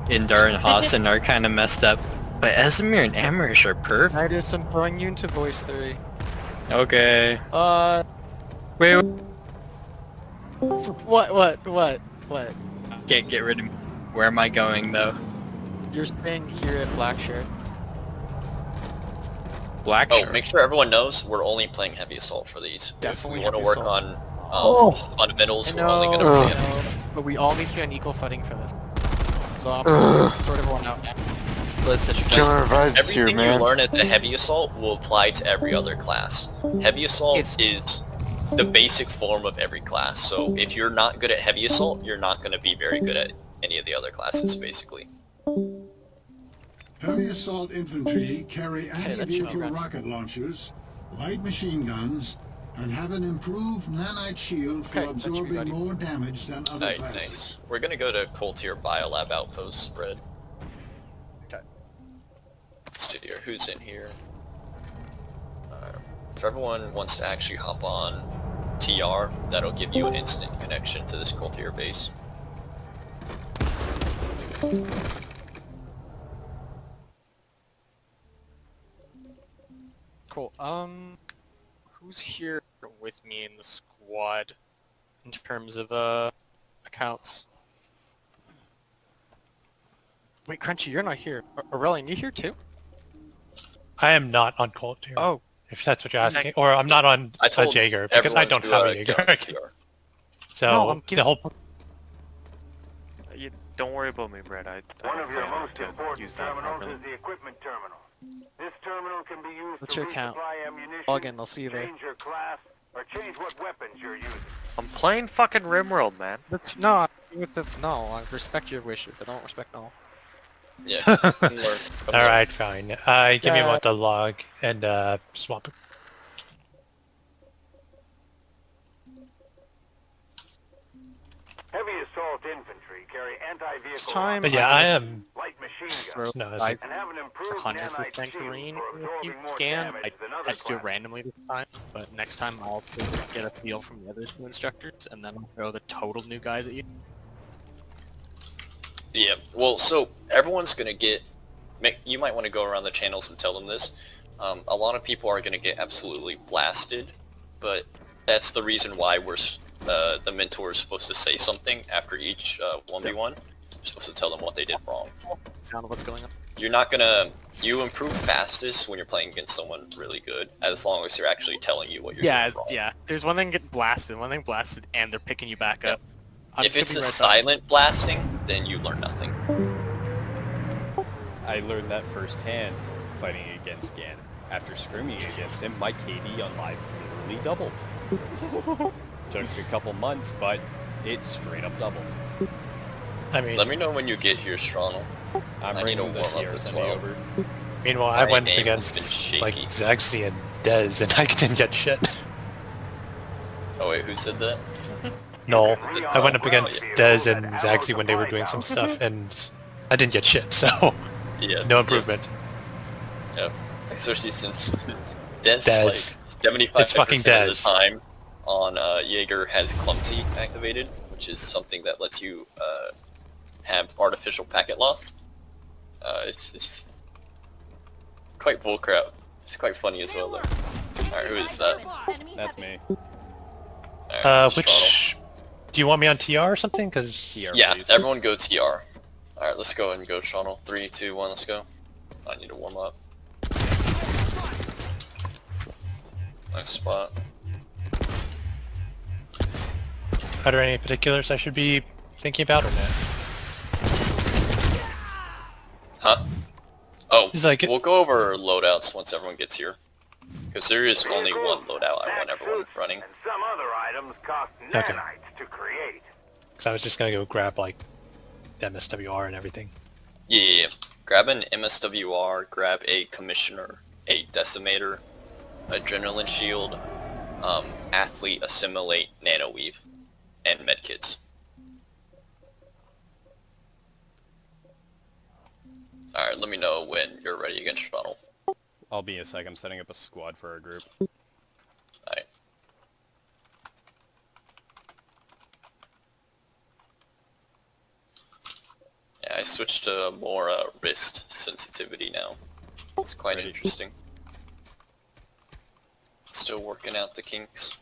Speaker 15: Indar and Hassan are kind of messed up. But Esamir and Amarish are perfect.
Speaker 8: Nitus, I'm throwing you into voice 3.
Speaker 15: Okay.
Speaker 8: Wait. What?
Speaker 15: Can't get rid of me. Where am I going, though?
Speaker 8: You're staying here at Black Shirt.
Speaker 15: Black Shirt?
Speaker 3: Make sure everyone knows we're only playing Heavy Assault for these.
Speaker 8: Definitely
Speaker 3: if we want to work
Speaker 8: Heavy
Speaker 3: on fundamentals, we're only going to play Heavy Assault.
Speaker 8: But we all need to be on equal footing for this. So I'm sort of one out now.
Speaker 4: Listen,
Speaker 3: everything you learn as a Heavy Assault will apply to every other class. Heavy Assault is the basic form of every class, so if you're not good at Heavy Assault, you're not going to be very good at any of the other classes, basically.
Speaker 14: Heavy assault infantry carry anti-vehicle rocket launchers, light machine guns, and have an improved nanite shield for absorbing more damage than other classes.
Speaker 3: Nice. We're gonna go to Cold Tier Biolab Outpost spread.
Speaker 4: Okay.
Speaker 3: Let's see here, who's in here? If everyone wants to actually hop on TR, that'll give you an instant connection to this Cold Tier base.
Speaker 1: Cool. Who's here with me in the squad in terms of accounts? Wait, Crunchy, you're not here. Aurelian, you here too?
Speaker 16: I am not on Cold Tier.
Speaker 1: Oh.
Speaker 16: If that's what you're asking. Or I'm not on Jaeger, because I don't have a Jaeger. So,
Speaker 1: no,
Speaker 16: the whole...
Speaker 13: Don't worry about me, Brad.
Speaker 12: One of your most important terminals is the equipment terminal. This terminal can be used
Speaker 8: What's
Speaker 12: to
Speaker 8: your account?
Speaker 12: resupply ammunition,
Speaker 8: Log in, I'll see you there.
Speaker 12: change your class, or change what weapons you're using.
Speaker 13: I'm playing fucking RimWorld, man.
Speaker 8: No, I respect your wishes. I don't respect all.
Speaker 3: Yeah.
Speaker 16: Alright, fine. Give me what to log and swap it.
Speaker 12: Heavy assault infantry carry anti-vehicle
Speaker 8: It's time.
Speaker 16: But yeah, I am...
Speaker 12: light machine guns,
Speaker 16: No,
Speaker 12: and have an improved
Speaker 1: 100%
Speaker 12: shield
Speaker 1: green
Speaker 12: for
Speaker 1: if you
Speaker 12: absorbing more
Speaker 1: can.
Speaker 12: damage than other
Speaker 1: I just do it
Speaker 12: classes.
Speaker 1: randomly this time, but next time I'll get a feel from the other two instructors, and then I'll throw the total new guys at you.
Speaker 3: Yeah, well, so everyone's gonna get... You might want to go around the channels and tell them this. A lot of people are gonna get absolutely blasted, but that's the reason why we're... the mentor is supposed to say something after each 1v1. You're supposed to tell them what they did wrong.
Speaker 1: Down to what's going on.
Speaker 3: You're not gonna... You improve fastest when you're playing against someone really good, as long as they're actually telling you what you're doing wrong.
Speaker 1: Yeah. There's one thing getting blasted, one thing blasted, and they're picking you back up.
Speaker 3: If it's a silent blasting, then you learn nothing.
Speaker 6: I learned that firsthand fighting against Gan. After screaming against him, my KD on live literally doubled. Took a couple months, but it straight up doubled.
Speaker 16: I mean...
Speaker 3: Let me know when you get here, Stronal. I need to warm up as well.
Speaker 6: Over.
Speaker 16: Meanwhile, I went against, like, Zaxi and Dez, and I didn't get shit.
Speaker 3: Oh wait, who said that?
Speaker 16: No, I went up against Dez and Zaxi when they were doing some stuff, and I didn't get shit, so...
Speaker 3: Yeah.
Speaker 16: No improvement.
Speaker 3: Yep. Especially since Dez, like, 75% of the time on Jaeger has Clumsy activated, which is something that lets you have artificial packet loss. It's quite bullcrap. It's quite funny as well, though. Alright, who is that?
Speaker 6: That's me.
Speaker 3: Right,
Speaker 16: which... Do you want me on TR or something? Cause
Speaker 3: TR, yeah, please. Everyone go TR. Alright, let's go ahead and go, Shonal. 3, 2, 1, let's go. I need to warm up. Nice spot.
Speaker 16: Are there any particulars I should be thinking about or not?
Speaker 3: Huh? Oh,
Speaker 16: like,
Speaker 3: we'll go over loadouts once everyone gets here. Because there is only one loadout I want everyone running.
Speaker 12: And some other items cost nanites to create.
Speaker 16: Because I was just gonna go grab, like, MSWR and everything.
Speaker 3: Yeah. Grab an MSWR, grab a Commissioner, a Decimator, Adrenaline Shield, Athlete, Assimilate, Nano Weave, and Medkits. Alright, let me know when you're ready against Ronald.
Speaker 6: I'll be in a sec. I'm setting up a squad for our group.
Speaker 3: Alright. Yeah, I switched to more wrist sensitivity now. It's quite interesting. Still working out the kinks.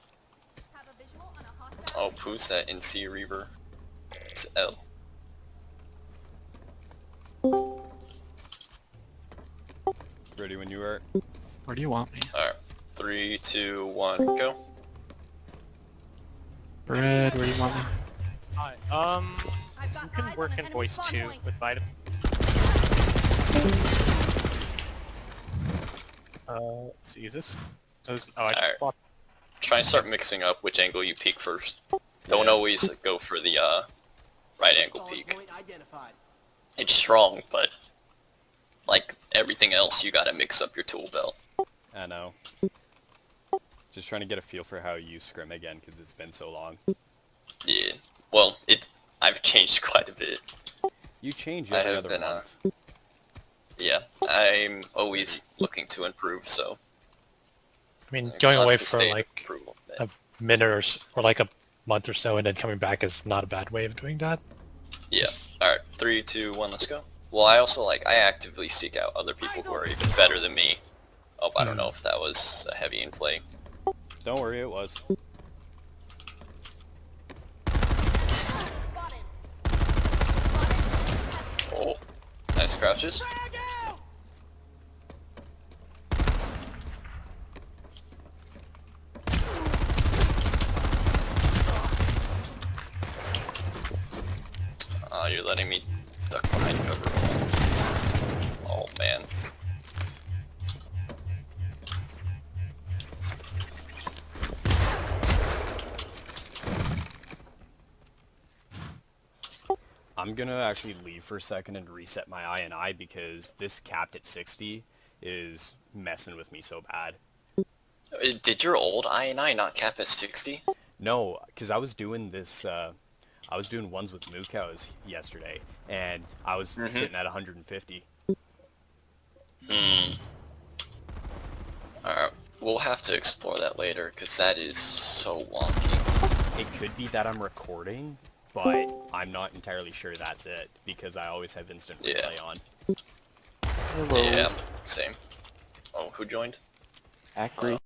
Speaker 3: Oh, who's that NC Reaver? It's L.
Speaker 6: Ready when you are.
Speaker 8: Where do you want me?
Speaker 3: Alright. 3, 2, 1, go.
Speaker 8: Bread, where do you want me?
Speaker 1: Hi. You can work in voice 2 with Vitamin. Let's see, is this? Oh, I should swap.
Speaker 3: Try and start mixing up which angle you peek first. Don't always go for the right angle peek. It's strong, but like everything else, you gotta mix up your tool belt.
Speaker 6: I know. Just trying to get a feel for how you scrim again, because it's been so long.
Speaker 3: Yeah. Well, I've changed quite a bit.
Speaker 6: You change every other month.
Speaker 3: Yeah, I'm always looking to improve, so.
Speaker 16: I mean, going away for
Speaker 3: constant
Speaker 16: like
Speaker 3: state of improvement.
Speaker 16: a minute or like a month or so and then coming back is not a bad way of doing that.
Speaker 3: Yeah. Alright, 3, 2, 1, let's go. Well, I also I actively seek out other people who are even better than me. Oh, I don't know if that was a heavy in play.
Speaker 6: Don't worry, it was.
Speaker 3: Oh, nice crouches. You're letting me duck behind cover. Oh man.
Speaker 6: I'm gonna actually leave for a second and reset my INI because this capped at 60 is messing with me so bad.
Speaker 3: Did your old INI not cap at 60?
Speaker 6: No, because I was doing this, I was doing ones with moo cows yesterday, and I was sitting at 150.
Speaker 3: Alright, we'll have to explore that later, because that is so wonky.
Speaker 6: It could be that I'm recording, but I'm not entirely sure that's it, because I always have instant replay on.
Speaker 3: Yeah, same. Oh, who joined?
Speaker 8: Acri.